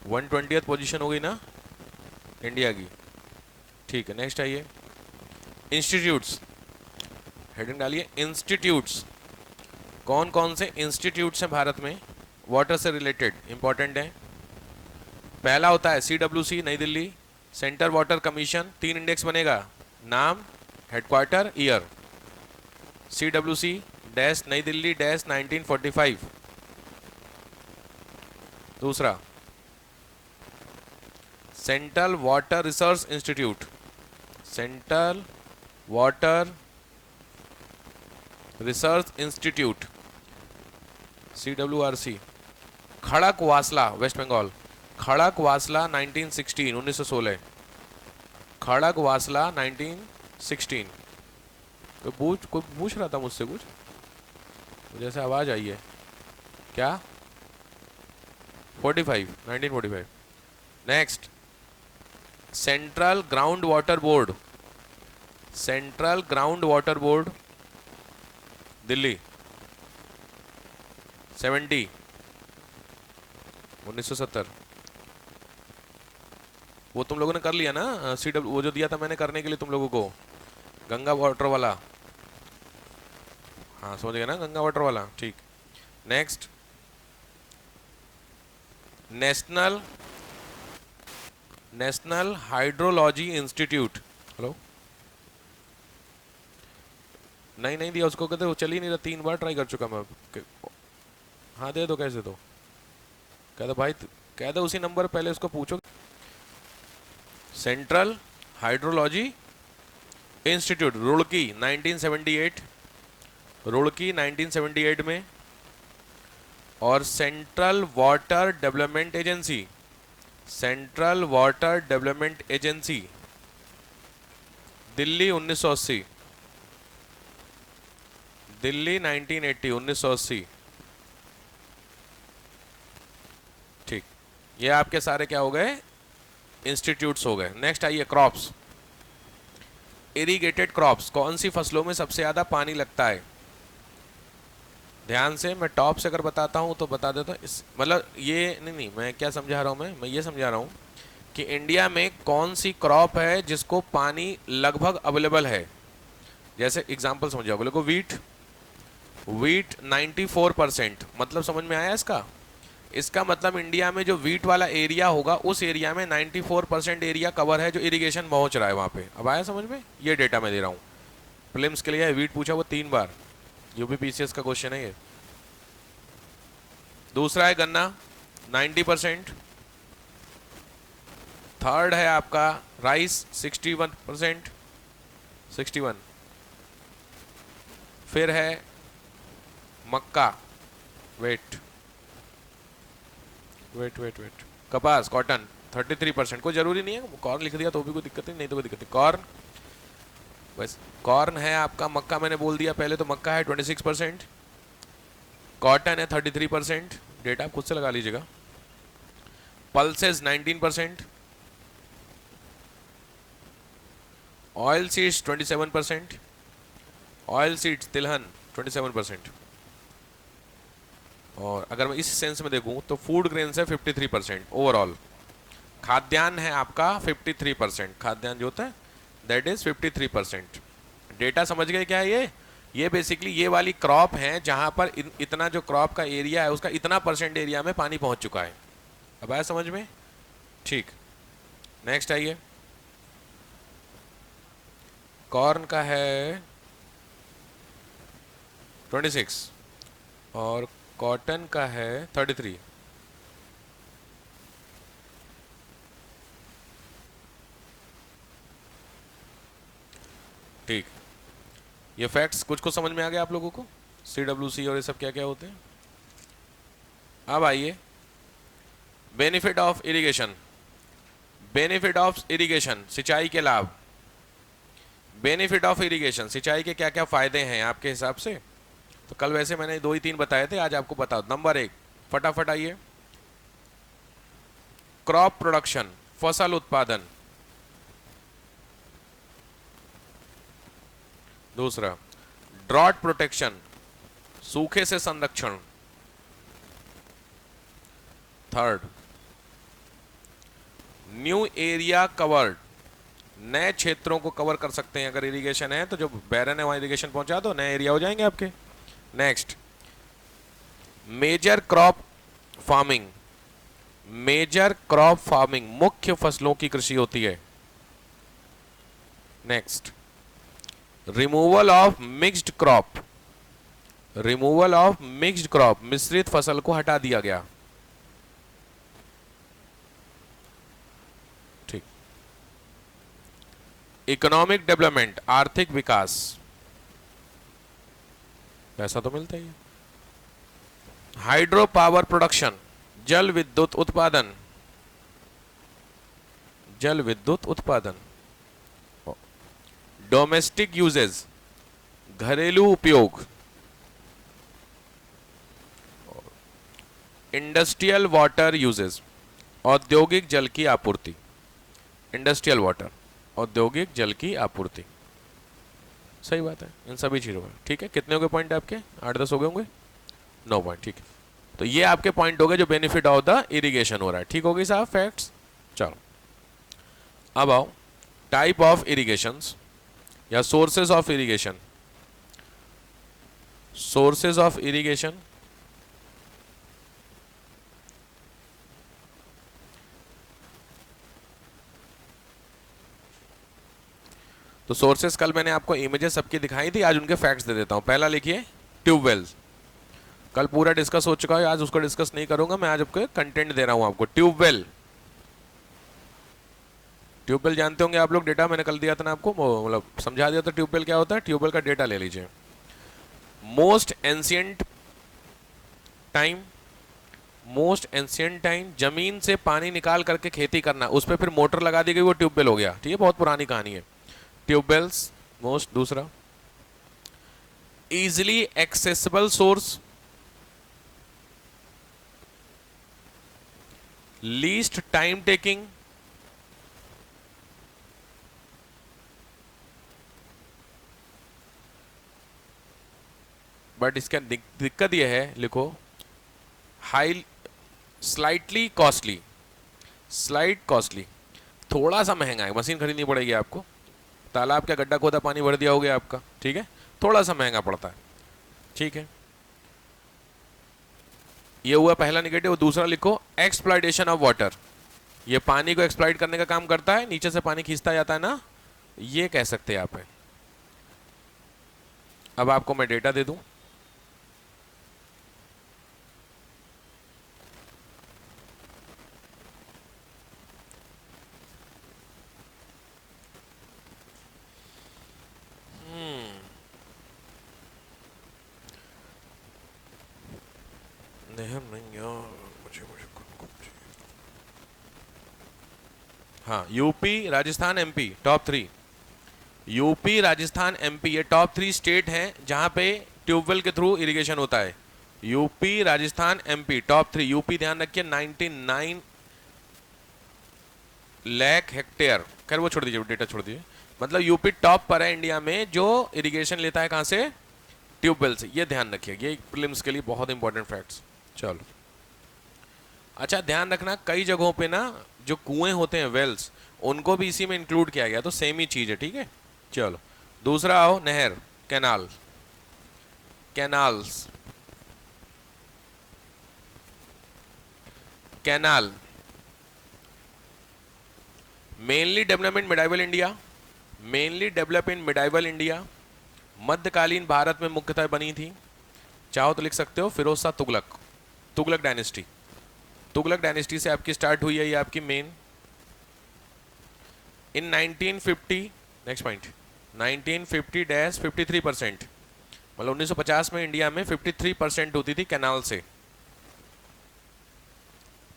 120th position हो गई ना इंडिया की। ठीक है, नेक्स्ट आइए। इंस्टीट्यूट्स, हेडिंग डालिए इंस्टीट्यूट्स। कौन कौन से इंस्टीट्यूट्स हैं भारत में वाटर से रिलेटेड, इंपॉर्टेंट है। पहला होता है CWC नई Delhi, centre water commission. 3 index बनेगा, नाम, हेडक्वार्टर, ईयर। CWC डैश नई दिल्ली डैश 1945। दूसरा central water research institute, central water research institute CWRC। खड़क वासला वेस्ट बंगाल, खड़क वासला 1916 1916। खड़क वासला 1916। कोई पूछ रहा था मुझसे कुछ, मुझे ऐसे आवाज आई है क्या। 45 1945। Next central ground water board, central ground water board Delhi 70 1970। वो तुम लोगों ने कर लिया ना CW, वो जो दिया था मैंने करने के लिए तुम लोगों को, गंगा वाटर वाला। हाँ समझ गया ना, गंगा वाटर वाला, ठीक। Next national national hydrology institute. Hello, नहीं नहीं दिया उसको, कहते वो चल ही नहीं रहा, 3 बार ट्राई कर चुका मैं। हाँ दे दो, कैसे दो, कह दो भाई, कह दो उसी नंबर, पहले उसको पूछो। Central hydrology institute Roorkee 1978, Roorkee 1978 में। और central water development agency, central water development agency Delhi 1980, Delhi 1980 1980। ठीक, ये आपके सारे क्या हो गए, इंस्टीट्यूट्स हो गए। नेक्स्ट आइए क्रॉप्स, इरिगेटेड क्रॉप्स। कौन सी फसलों में सबसे ज्यादा पानी लगता है। ध्यान से, मैं टॉप से अगर बताता हूं तो बता देता हूं, इस मतलब ये नहीं, मैं क्या समझा रहा हूं, मैं ये समझा रहा हूं कि इंडिया में कौन सी क्रॉप है जिसको पानी लगभग अवेलेबल है। जैसे एग्जांपल समझाओगे लोगों, वीट, वीट 94%, मतलब समझ में आया इसका। इसका मतलब इंडिया में जो वीट वाला एरिया होगा उस एरिया में 94% एरिया कवर है जो इरिगेशन पहुंच रहा है वहां पे। अब आया समझ में, ये डेटा मैं दे रहा हूँ। प्रीलिम्स के लिए वीट पूछा वो 3 बार, UPPCS का क्वेश्चन है ये। दूसरा है गन्ना 90%। थर्ड है आपका राइस 61%, 61। फिर है मक्का, वेट वेट वेट वेट, कपास कॉटन 33%। कोई जरूरी नहीं है, कॉर्न लिख दिया तो भी कोई दिक्कत नहीं, नहीं तो कोई दिक्कत नहीं। कॉर्न, बस कॉर्न है आपका, मक्का मैंने बोल दिया पहले, तो मक्का है 26%, कॉटन है 33%, डेटा आप खुद से लगा लीजिएगा। Pulses 19%, oil seeds 27%, oil seeds तिलहन 27%। और अगर मैं इस सेंस में देखूं तो फूड ग्रेन्स है 53% ओवरऑल। खाद्यान्न है आपका 53%, खाद्यान्न जो होता है दैट इज 53%। डेटा समझ गए क्या है ये बेसिकली ये वाली क्रॉप है जहां पर इतना जो क्रॉप का एरिया है उसका इतना परसेंट एरिया में पानी पहुंच चुका है। अब आया समझ में, ठीक। नेक्स्ट आइए, कॉर्न का है 26 और कॉटन का है 33। ठीक, ये फैक्ट्स कुछ को समझ में आ गया आप लोगों को, CWC और ये सब क्या क्या होते हैं। अब आइए benefit of irrigation, benefit of irrigation, सिंचाई के लाभ। बेनिफिट ऑफ इरिगेशन, सिंचाई के क्या क्या फायदे हैं आपके हिसाब से। तो कल वैसे मैंने 2 ही 3 बताए थे, आज आपको बताओ। नंबर 1, फटाफट आइए, क्रॉप प्रोडक्शन, फसल उत्पादन। दूसरा ड्रॉट प्रोटेक्शन, सूखे से संरक्षण। थर्ड न्यू एरिया कवर्ड, नए क्षेत्रों को कवर कर सकते हैं अगर इरिगेशन है तो। जो बैरन है वहां इरिगेशन पहुंचा दो, नए एरिया हो जाएंगे आपके। Next, major crop farming, major crop farming, मुख्य फसलों की कृषि होती है। Next, removal of mixed crop, removal of mixed crop, मिश्रित फसल को हटा दिया गया। ठीक। इकोनॉमिक डेवलपमेंट, आर्थिक विकास, पैसा तो मिलता ही है। हाइड्रो पावर प्रोडक्शन, जल विद्युत उत्पादन, जल विद्युत उत्पादन। डोमेस्टिक यूजेज, घरेलू उपयोग। इंडस्ट्रियल वाटर यूजेज, औद्योगिक जल की आपूर्ति। इंडस्ट्रियल वाटर, औद्योगिक जल की आपूर्ति। सही बात है इन सभी चीजों में। ठीक है, कितने हो गए पॉइंट आपके? 8-10 हो गए होंगे, 9 पॉइंट। ठीक है, तो ये आपके पॉइंट हो गए जो बेनिफिट ऑफ द इरिगेशन हो रहा है। ठीक हो गई साहब फैक्ट्स। चलो अब आओ टाइप ऑफ इरिगेशंस या sources of irrigation. Sources of irrigation, तो सोर्सेज कल मैंने आपको इमेजेस सबकी दिखाई थी, आज उनके फैक्ट्स दे देता हूं। पहला लिखिए ट्यूबवेल्स, कल पूरा डिस्कस हो चुका है, आज उसको डिस्कस नहीं करूंगा मैं, आज आपको कंटेंट दे रहा हूं आपको। ट्यूबवेल, ट्यूबवेल जानते होंगे आप लोग, डेटा मैंने कल दिया था ना आपको, मतलब समझा दिया था ट्यूबवेल क्या होता है। ट्यूबवेल का डेटा ले लीजिए। Most ancient time, most ancient time, जमीन से पानी निकाल करके खेती करना, उस पर फिर मोटर लगा दी गई, वो ट्यूबवेल हो गया। ठीक है, बहुत पुरानी कहानी है। Tubewells most. दूसरा, easily accessible source, least time taking, but इसका दिक्कत यह है, लिखो high, slightly costly, slight costly, थोड़ा सा महंगा है, मशीन खरीदनी पड़ेगी आपको। तालाब का गड्ढा खोदा, पानी भर दिया हो गया आपका। ठीक है, थोड़ा सा महंगा पड़ता है। ठीक है, ये हुआ पहला निगेटिव। दूसरा लिखो एक्सप्लॉयटेशन ऑफ वाटर, ये पानी को एक्सप्लॉइट करने का काम करता है, नीचे से पानी खींचता जाता है ना, ये कह सकते हैं आप। अब आपको मैं डेटा दे दूं, नहीं यार, मुझे हाँ, UP Rajasthan MP top 3, UP Rajasthan MP ये टॉप 3 स्टेट हैं जहां पे ट्यूबवेल के थ्रू इरिगेशन होता है। UP Rajasthan MP top 3। UP ध्यान रखिए 99 लाख हेक्टेयर, खैर वो छोड़ दीजिए, डेटा छोड़ दीजिए। मतलब यूपी टॉप पर है इंडिया में जो इरिगेशन लेता है, कहां से? ट्यूबवेल से। ये ध्यान रखिए, ये प्रीलिम्स के लिए बहुत इंपॉर्टेंट फैक्ट्स। चलो अच्छा, ध्यान रखना कई जगहों पे ना जो कुएं होते हैं, वेल्स, उनको भी इसी में इंक्लूड किया गया, तो सेम ही चीज है। ठीक है, चलो दूसरा आओ, नहर, canal, canals, canal mainly develop in medieval India, mainly develop in medieval India, मध्यकालीन भारत में मुख्यतः बनी थी। चाहो तो लिख सकते हो फिरोज शाह तुगलक, तुगलक डायनेस्टी, तुगलक डायनेस्टी से आपकी स्टार्ट हुई है ये आपकी मेन। इन 1950, नेक्स्ट पॉइंट, 1950-53%, मतलब 1950 में इंडिया में 53% होती थी कैनाल से,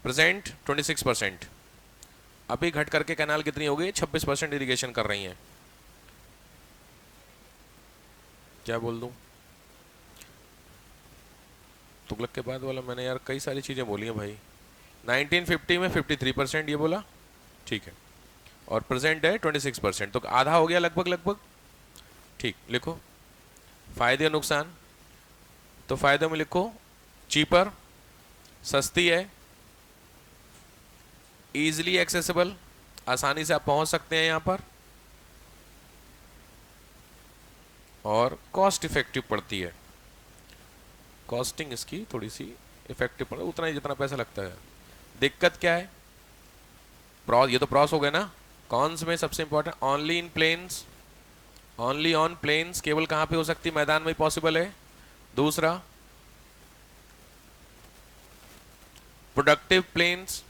प्रेजेंट 26%। अभी घट करके कैनाल कितनी हो गई? 26% इरिगेशन कर रही हैं। क्या बोल दूं, तुगलक के बाद वाला मैंने यार कई सारी चीजें बोली हैं भाई। 1950 में 53% ये बोला, ठीक है, और प्रेजेंट है 26%, तो आधा हो गया लगभग लगभग। ठीक, लिखो फायदे और नुकसान। तो फायदे में लिखो चीपर, सस्ती है, इजीली एक्सेसिबल, आसानी से आप पहुंच सकते हैं यहाँ पर, और कॉस्ट इफेक्टिव पड़ती है। कॉस्टिंग इसकी थोड़ी सी इफेक्टिव पड़े, उतना ही जितना पैसा लगता है। दिक्कत क्या है? प्रॉस, ये तो प्रॉस हो गए ना। कॉन्स में सबसे important, only in plains, only on plains, केवल कहाँ पे हो सकती है? मैदान में पॉसिबल है। दूसरा, प्रोडक्टिव प्लेन्स,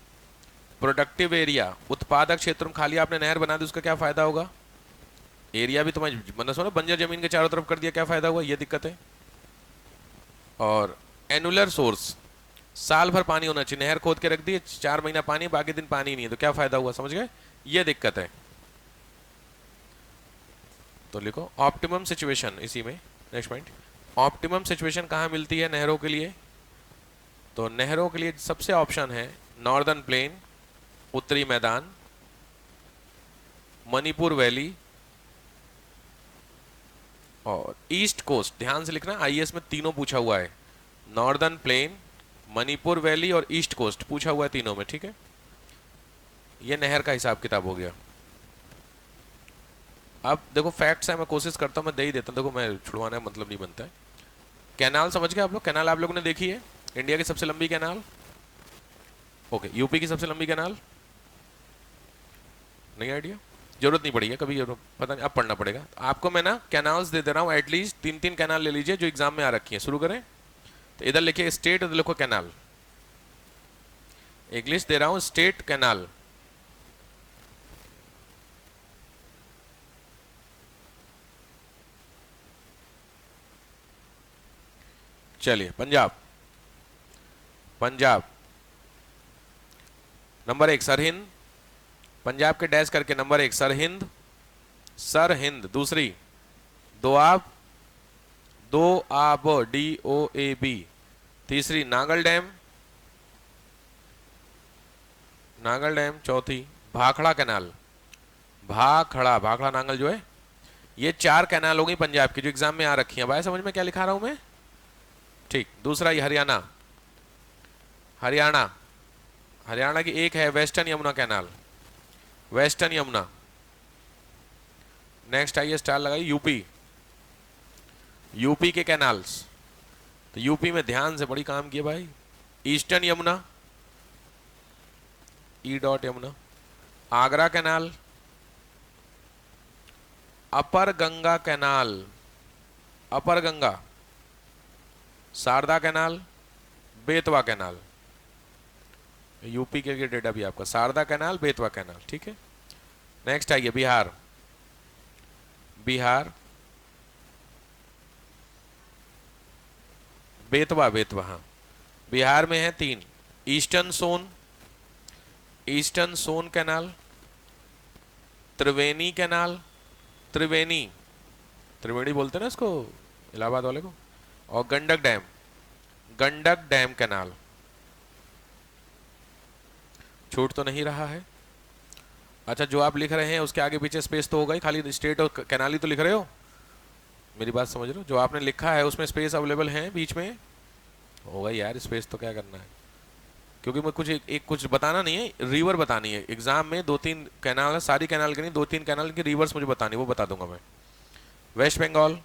प्रोडक्टिव एरिया, उत्पादक क्षेत्र में खाली आपने नहर बना दी, उसका क्या फायदा होगा? एरिया भी तुम्हें मतलब सुनो, बंजर जमीन के चारों तरफ कर दिया, क्या फायदा हुआ? ये दिक्कत है। और एनुलर सोर्स, साल भर पानी होना चाहिए, नहर खोद के रख दी 4 महीना पानी, बाकी दिन पानी नहीं है, तो क्या फायदा हुआ? समझ गए? ये दिक्कत है। तो लिखो ऑप्टिमम सिचुएशन इसी में। नेक्स्ट पॉइंट, ऑप्टिमम सिचुएशन कहाँ मिलती है नहरों के लिए? तो नहरों के लिए सबसे ऑप्शन है नॉर्दर्न प्लेन, उत्तरी मैदान, मणिपुर वैली और ईस्ट कोस्ट। ध्यान से लिखना, आईएएस में तीनों पूछा हुआ है, नॉर्दर्न प्लेन, मणिपुर वैली और ईस्ट कोस्ट पूछा हुआ है तीनों में, ठीक है। ये नहर का हिसाब किताब हो गया। अब देखो फैक्ट्स है, मैं कोशिश करता हूँ मैं दे ही देता हूँ, देखो मैं छुड़वाने का मतलब नहीं बनता है। कैनाल समझ गए आप लोग? कैनाल आप लोगों ने देखी है? इंडिया की सबसे लंबी कैनाल, ओके। यूपी की सबसे लंबी कैनाल, नहीं आइडिया, जरूरत नहीं पड़ी है कभी, पता नहीं, अब पढ़ना पड़ेगा। तो आपको मैं ना कैनाल्स दे दे रहा हूँ, एटलीस्ट 3-3 कैनाल ले लीजिए जो एग्जाम में आ रखी है। शुरू करें, तो इधर लिखिए स्टेट, इधर लिखो कैनाल। एक लिस्ट दे रहा हूँ, स्टेट कैनाल। चलिए, पंजाब, पंजाब नंबर 1 सरहिंद, पंजाब के डैश करके नंबर 1 सरहिंद, सरहिंद। दूसरी दोआब, दो आब, DOAB। तीसरी नागल डैम, नागल डैम। चौथी भाखड़ा कैनाल, भाखड़ा, भाखड़ा नांगल जो है। ये 4 कैनाल हो गई पंजाब की जो एग्जाम में आ रखी है। भाई समझ में क्या लिखा रहा हूं मैं? ठीक। दूसरा ये हरियाणा, हरियाणा, हरियाणा की एक है western Yamuna canal, western Yamuna. Next आइए, स्टार लगाइए, यूपी, यूपी के कैनाल्स। तो यूपी में ध्यान से बड़ी काम किए भाई, eastern Yamuna, E. Yamuna. Agra canal, upper Ganga canal, upper Ganga, Sharda canal, Betwa canal. UP के डेटा भी आपका शारदा कैनाल, बेतवा कैनाल, ठीक है। नेक्स्ट आइए बिहार, बिहार, बेतवा, बेतवा, हाँ। बिहार में है 3, ईस्टर्न सोन, ईस्टर्न सोन कैनाल, त्रिवेणी कैनाल, त्रिवेणी, त्रिवेणी बोलते हैं ना इसको इलाहाबाद वाले को, और Gandak dam, Gandak dam canal. छूट तो नहीं रहा है? अच्छा, जो आप लिख रहे हैं उसके आगे पीछे स्पेस तो होगा ही, खाली स्टेट और कैनाल ही तो लिख रहे हो, मेरी बात समझ रहे हो? जो आपने लिखा है उसमें स्पेस अवेलेबल है बीच में, होगा यार स्पेस, तो क्या करना है? क्योंकि मैं कुछ एक कुछ बताना नहीं है, रिवर बतानी है एग्जाम में। 2-3 कैनाल है, सारी कैनाल की नहीं, 2-3 कैनाल की रिवर्स मुझे बतानी, वो बता दूंगा मैं। वेस्ट बंगाल,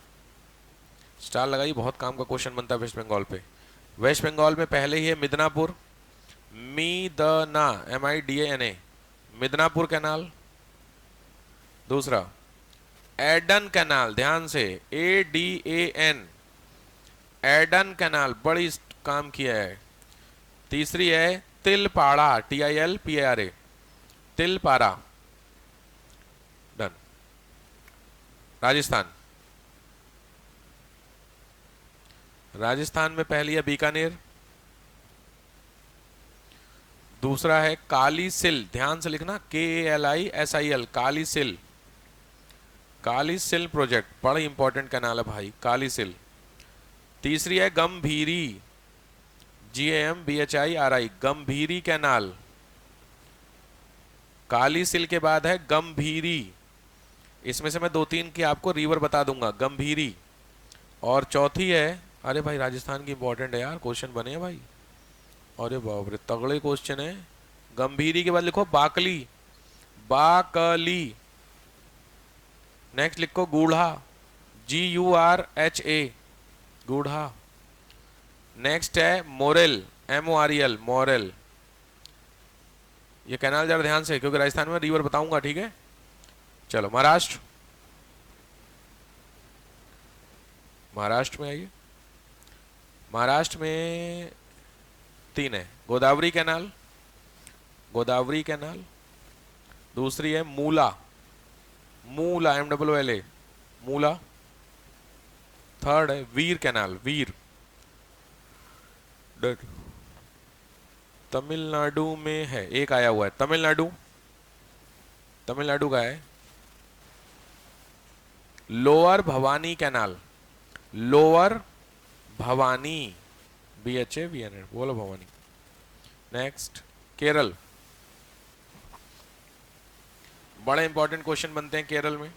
स्टार लगाइए, बहुत काम का क्वेश्चन बनता है वेस्ट बंगाल पे। वेस्ट बंगाल में पहले ही है मिदनापुर, मीदना, MIDANA, मिदनापुर कैनाल। दूसरा एडन कैनाल, ध्यान से, ADAN, एडन कैनाल, बड़ी काम किया है। तीसरी है तिलपाड़ा, TILPARA, तिलपाड़ा। डन। राजस्थान, राजस्थान में पहली है बीकानेर। दूसरा है काली सिल, ध्यान से लिखना, KALISIL, काली सिल, काली सिल प्रोजेक्ट, बड़ा इंपॉर्टेंट कैनाल है भाई, काली सिल। तीसरी है गंभीरी, GAMBHIRI, गंभीरी कैनाल। काली सिल के बाद है गंभीरी, इसमें से मैं 2-3 की आपको रिवर बता दूंगा, गंभीरी। और चौथी है, अरे भाई राजस्थान की इंपॉर्टेंट है यार, क्वेश्चन बने हैं भाई, अरे बाप रे तगड़े क्वेश्चन है। गंभीरी के बाद लिखो बाकली, बाकली। नेक्स्ट लिखो गूढ़ा, GURHA, गूढ़ा। नेक्स्ट है मोरेल, MOREL, मोरेल। ये कैनाल जरा ध्यान से, क्योंकि राजस्थान में रिवर बताऊंगा, ठीक है। चलो महाराष्ट्र, महाराष्ट्र में आइए। महाराष्ट्र में 3 है, गोदावरी कैनाल, गोदावरी कैनाल। दूसरी है मूला, मूला, MLLA, मूला। थर्ड है वीर कैनाल, वीर। तमिलनाडु में है, एक आया हुआ है, तमिलनाडु, तमिलनाडु का है lower Bhavani canal, lower Bhavani, BHAVN, बोलो भवानी। नेक्स्ट केरल, बड़े इंपॉर्टेंट क्वेश्चन बनते हैं केरल में।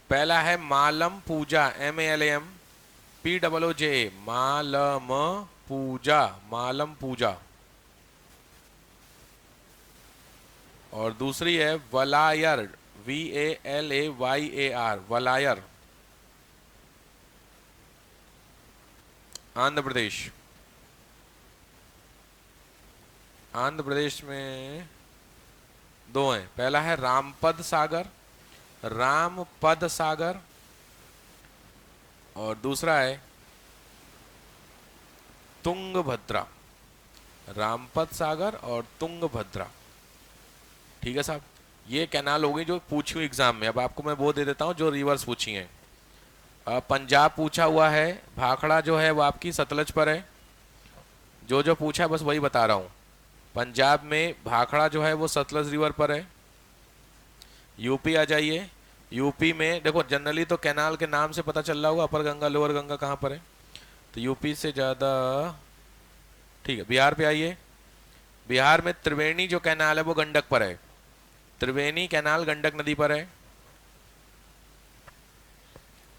पहला है मालम पूजा, MALAM POOJA, मालम पूजा, मालम पूजा। और दूसरी है वलायर, VALAYAR, वलायर, आंध्र प्रदेश। आंध्र प्रदेश में 2 हैं, पहला है रामपद सागर, रामपद सागर, और दूसरा है तुंगभद्रा, रामपद सागर और तुंगभद्रा। ठीक है साहब, ये कैनाल हो गई जो पूछी हुई एग्जाम में। अब आपको मैं वो दे देता हूँ जो रिवर्स पूछी हैं। पंजाब पूछा हुआ है, भाखड़ा जो है वो आपकी सतलज पर है। जो जो पूछा है बस वही बता रहा हूँ। पंजाब में भाखड़ा जो है वो सतलज रिवर पर है। यूपी आ जाइए, यूपी में देखो जनरली तो कैनाल के नाम से पता चल रहा होगा अपर गंगा लोअर गंगा कहाँ पर है, तो यूपी से ज़्यादा ठीक है। बिहार पे आइए, बिहार में त्रिवेणी जो कैनाल है वो गंडक पर है, त्रिवेणी कैनाल गंडक नदी पर है।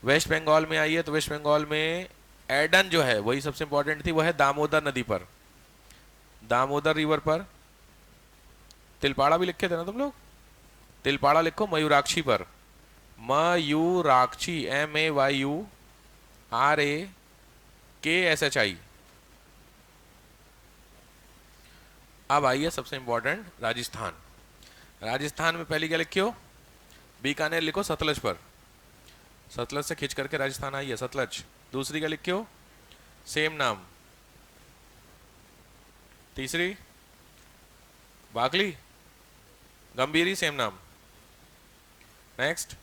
वेस्ट बंगाल में आइए तो वेस्ट बंगाल में एडन जो है वही सबसे इंपॉर्टेंट थी, वह है दामोदर नदी पर, दामोदर रिवर पर। तिलपाड़ा भी लिखे थे ना तुम लोग, तिलपाड़ा लिखो मयूराक्षी पर, मयूराक्षी, MAYURAKSHI। अब आइए सबसे इंपॉर्टेंट राजस्थान। राजस्थान में पहली क्या लिखियो, बीकानेर लिखो सतलज पर, सतलज से खींच करके राजस्थान आई है सतलज। दूसरी क्या लिखियो, सेम नाम। तीसरी बाकली, गंभीरी, सेम नाम। नेक्स्ट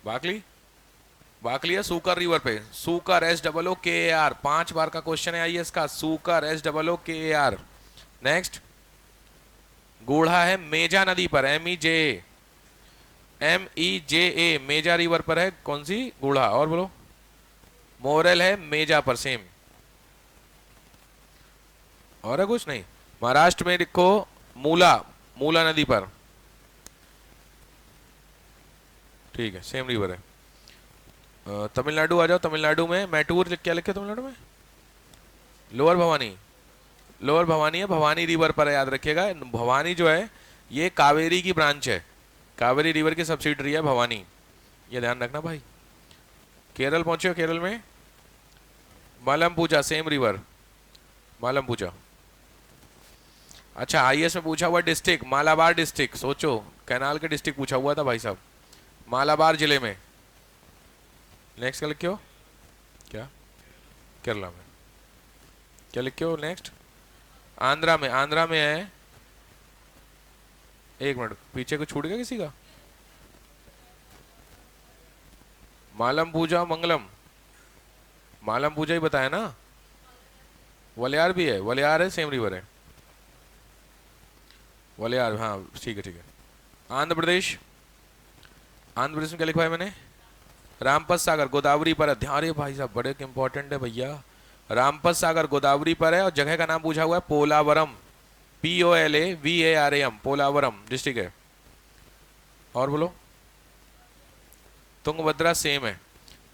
बाकली, बाकली है सूकर रिवर पे, सूकर SOOKAR, 5 बार का क्वेश्चन है आइए इसका, सूकर SOOKAR। नेक्स्ट गूढ़ा है मेजा नदी पर, MEJA, मेजा रिवर पर है कौन सी, गूढ़ा। और बोलो, मोरेल है मेजा पर, सेम। और है कुछ नहीं। महाराष्ट्र में लिखो मूला, मूला नदी पर, ठीक है, सेम रिवर है। तमिलनाडु आ जाओ, तमिलनाडु में मैटूर क्या लिखे तमिलनाडु में, लोअर भवानी, लोअर भवानी है, भवानी रिवर पर है, याद रखिएगा। भवानी जो है ये कावेरी की ब्रांच है, कावेरी रिवर की सब्सिडरी है भवानी, ये ध्यान रखना भाई। केरल पहुंचे हो, केरल में मालमपूजा, सेम रिवर, मालमपूजा। अच्छा IAS में पूछा हुआ डिस्ट्रिक्ट, मालाबार डिस्ट्रिक्ट, सोचो कैनाल के डिस्ट्रिक्ट पूछा हुआ था भाई साहब, मालाबार जिले में। नेक्स्ट क्या लिखे हो, क्या केरला में, क्या लिखे हो। नेक्स्ट आंध्रा में, आंध्रा में है, एक मिनट पीछे को छूट गया किसी का, मालम पूजा मंगलम, मालम पूजा ही बताया ना। वलियार भी है, वलियार है, सेम रिवर है, वलियार, हाँ ठीक है ठीक है। आंध्र प्रदेश, आंध्र प्रदेश में क्या लिखवाया मैंने, रामपत सागर गोदावरी पर है, ध्यान रहे भाई साहब, बड़े इंपॉर्टेंट है भैया। रामपत सागर गोदावरी पर है और जगह का नाम पूछा हुआ है पोलावरम, POLAVARAM, पोलावरम डिस्ट्रिक्ट है। और बोलो, तुंगभद्रा सेम है,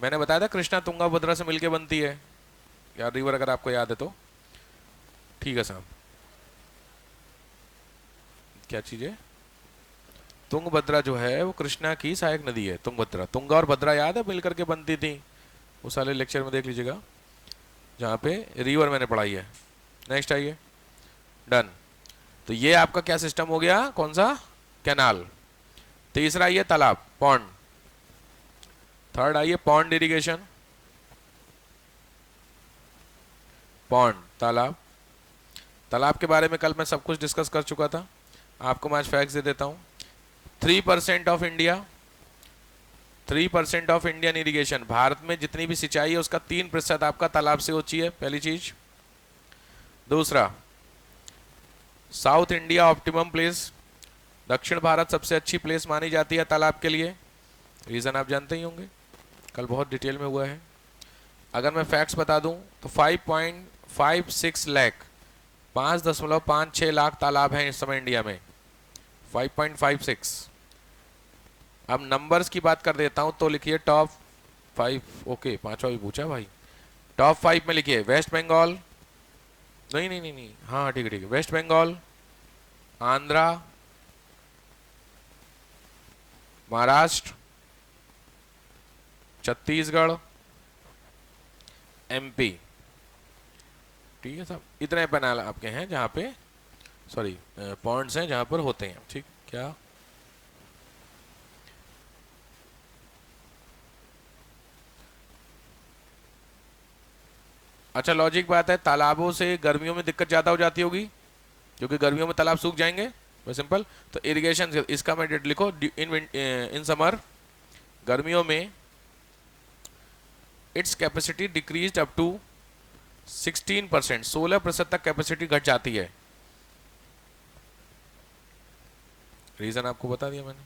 मैंने बताया था कृष्णा तुंगभद्रा से मिलके बनती है यार रिवर, अगर आपको याद है तो। ठीक है साहब, क्या चीज है, तुंगभद्रा जो है वो कृष्णा की सहायक नदी है। तुंगभद्रा, तुंगा और भद्रा याद है मिलकर के बनती थी, उस वाले लेक्चर में देख लीजिएगा जहाँ पे रिवर मैंने पढ़ाई है। नेक्स्ट आइए, डन। तो ये आपका क्या सिस्टम हो गया, कौन सा, कैनाल। तीसरा आइए तालाब, पॉन्ड। थर्ड आइए पॉन्ड इरिगेशन, पॉन्ड तालाब। तालाब के बारे में कल मैं सब कुछ डिस्कस कर चुका था, आपको मैं आज फैक्ट्स दे देता हूँ। 3% of India, 3% of Indian irrigation, Bharat में जितनी भी सिंचाई है उसका 3% आपका तालाब से होती है, पहली चीज। दूसरा, साउथ इंडिया ऑप्टिमम प्लेस, दक्षिण भारत सबसे अच्छी प्लेस मानी जाती है तालाब के लिए। रीजन आप जानते ही होंगे, कल बहुत डिटेल में हुआ है। अगर मैं फैक्ट्स बता दूं तो 5.56 लाख, 5.56 लाख तालाब हैं इस समय इंडिया में, 5.56। अब नंबर्स की बात कर देता हूं तो लिखिए टॉप 5, ओके पांचवा भी पूछा भाई। टॉप 5 में लिखिए वेस्ट बंगाल, नहीं नहीं नहीं नहीं, हाँ ठीक है ठीक है, वेस्ट बंगाल, आंध्रा, महाराष्ट्र, छत्तीसगढ़, एमपी। ठीक है साहब, इतने पैनल आपके हैं जहां पे, सॉरी पॉइंट्स हैं जहां पर होते हैं। ठीक, क्या अच्छा लॉजिक बात है, तालाबों से गर्मियों में दिक्कत ज़्यादा हो जाती होगी क्योंकि गर्मियों में तालाब सूख जाएंगे, बस सिंपल। तो इरिगेशन, इसका मैं डेट लिखो, इन समर, गर्मियों में its capacity decrease up to 16%, 16% तक कैपेसिटी घट जाती है। रीजन आपको बता दिया मैंने,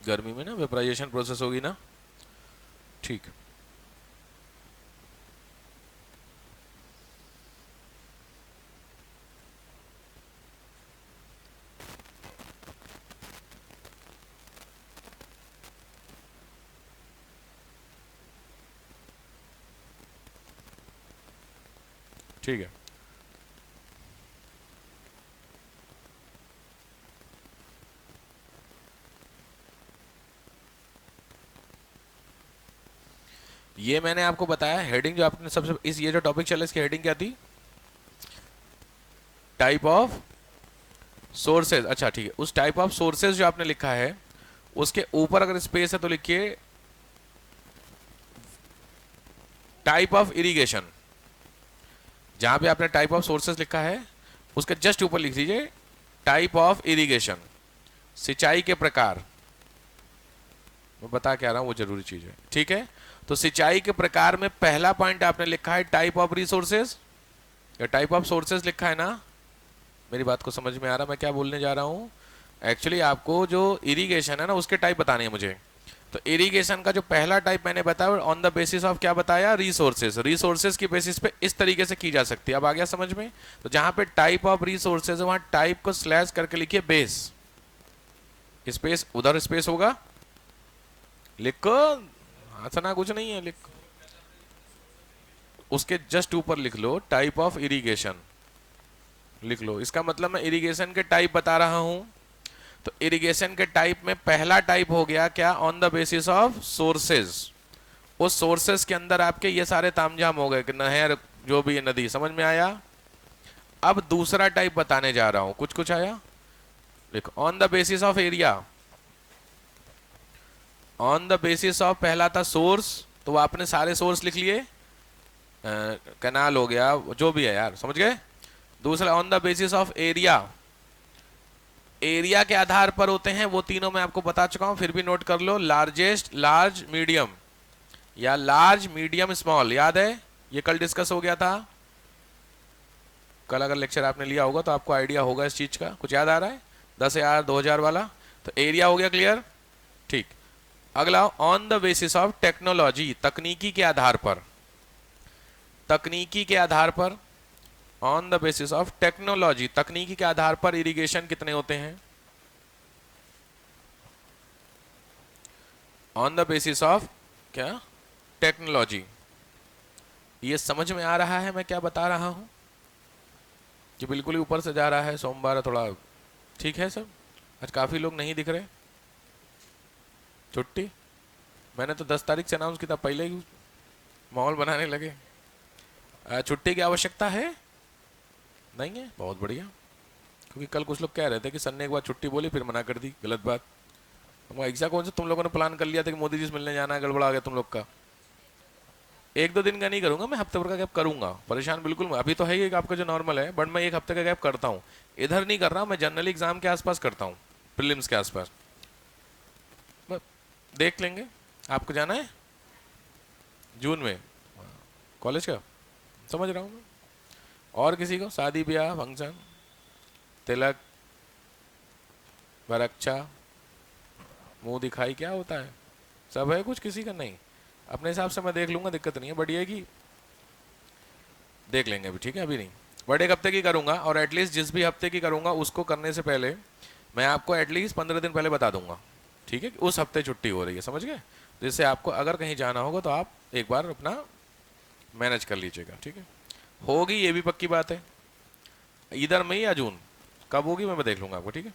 गर्मी में ना वेपराइजेशन प्रोसेस होगी ना। ठीक, ठीक है। ये मैंने आपको बताया हेडिंग, जो आपने सबसे इस ये जो टॉपिक चला इसकी हेडिंग क्या थी, टाइप ऑफ सोर्सेज। अच्छा ठीक है, उस टाइप ऑफ सोर्सेज जो आपने लिखा है उसके ऊपर अगर स्पेस है तो लिखिए टाइप ऑफ इरिगेशन। जहां पे आपने टाइप ऑफ सोर्सेज लिखा है उसके जस्ट ऊपर लिख दीजिए टाइप ऑफ इरिगेशन, सिंचाई के प्रकार। मैं बता क्या रहा हूं, वो जरूरी चीज है। ठीक है, तो सिंचाई के प्रकार में पहला पॉइंट आपने लिखा है टाइप ऑफ रिसोर्सेज, या टाइप ऑफ सोर्सेज लिखा है ना। मेरी बात को समझ में आ रहा मैं क्या बोलने जा रहा हूं। एक्चुअली आपको जो इरिगेशन है ना उसके टाइप बताने हैं मुझे। तो इरिगेशन का जो पहला टाइप मैंने बताया ऑन द बेसिस ऑफ क्या बताया, रिसोर्सेज। रिसोर्सेज की बेसिस पे इस तरीके से की जा सकती है। अब आ गया समझ में। तो जहां पे टाइप ऑफ रिसोर्सेज है वहां टाइप को स्लैश करके लिखिए बेस, स्पेस, उधर स्पेस होगा, लिखो, हंसना कुछ नहीं है, लिख, उसके जस्ट ऊपर लिख लो टाइप ऑफ इरिगेशन, लिख लो। इसका मतलब मैं इरिगेशन के टाइप बता रहा हूं। तो इरिगेशन के टाइप में पहला टाइप हो गया क्या, on the basis of sources. उस सोर्सेज के अंदर आपके ये सारे तामझाम हो गए कि नहर, जो भी है नदी, समझ में आया। अब दूसरा टाइप बताने जा रहा हूं, कुछ कुछ आया, देखो, on the basis of area. On the basis of पहला था सोर्स, तो आपने सारे सोर्स लिख लिए, कैनाल हो गया, जो भी है यार, समझ गए। दूसरा on the basis of area, area के आधार पर होते हैं वो तीनों, मैं आपको बता चुका हूं, फिर भी नोट कर लो। लार्जेस्ट, लार्ज मीडियम, या लार्ज मीडियम स्मॉल, याद है ये कल डिस्कस हो गया था। कल अगर लेक्चर आपने लिया होगा तो आपको आइडिया होगा इस चीज का, कुछ याद आ रहा है, 10,000 2,000 वाला। तो एरिया हो गया क्लियर, ठीक। अगला on the basis of technology, तकनीकी के आधार पर, तकनीकी के आधार पर, on the basis of technology, तकनीकी के आधार पर इरिगेशन कितने होते हैं, ऑन द बेसिस ऑफ क्या, टेक्नोलॉजी। ये समझ में आ रहा है मैं क्या बता रहा हूं कि बिल्कुल ही ऊपर से जा रहा है, सोमवार थोड़ा ठीक है सब। आज काफ़ी लोग नहीं दिख रहे। छुट्टी मैंने तो 10 तारीख से अनाउंस किया था, पहले ही माहौल बनाने लगे। छुट्टी की आवश्यकता है नहीं है, बहुत बढ़िया। क्योंकि कल कुछ लोग कह रहे थे कि सर ने एक बार छुट्टी बोली फिर मना कर दी, गलत बात। ऐसा कौन सा तुम लोगों ने प्लान कर लिया था कि मोदी जी से मिलने जाना है, गड़बड़ा गया तुम लोग का। 1-2 दिन का नहीं करूंगा मैं, हफ्ते भर का गैप करूंगा, परेशान बिल्कुल। अभी तो है ही आपका जो नॉर्मल है, बट मैं 1 हफ्ते का गैप करता हूँ। इधर नहीं कर रहा, मैं जनरल एग्जाम के आसपास करता हूँ, प्रीलिम्स के आसपास। मैं देख लेंगे। आपको जाना है जून में कॉलेज का, समझ रहा हूँ मैं। और किसी को शादी ब्याह फंक्शन, तिलक, बरक्षा, मुंह दिखाई क्या होता है, सब है कुछ, किसी का नहीं। अपने हिसाब से मैं देख लूंगा, दिक्कत नहीं है। बट ये है कि देख लेंगे अभी, ठीक है, अभी नहीं। बट 1 हफ्ते की करूंगा, और एटलीस्ट जिस भी हफ्ते की करूंगा उसको करने से पहले मैं आपको एटलीस्ट 15 दिन पहले बता दूंगा, ठीक है, कि उस हफ्ते छुट्टी हो रही है, समझ गए। जिससे आपको अगर कहीं जाना होगा तो आप एक बार अपना मैनेज कर लीजिएगा, ठीक है। होगी, ये भी पक्की बात है, इधर मई या जून, कब होगी मैं देख लूंगा आपको, ठीक है।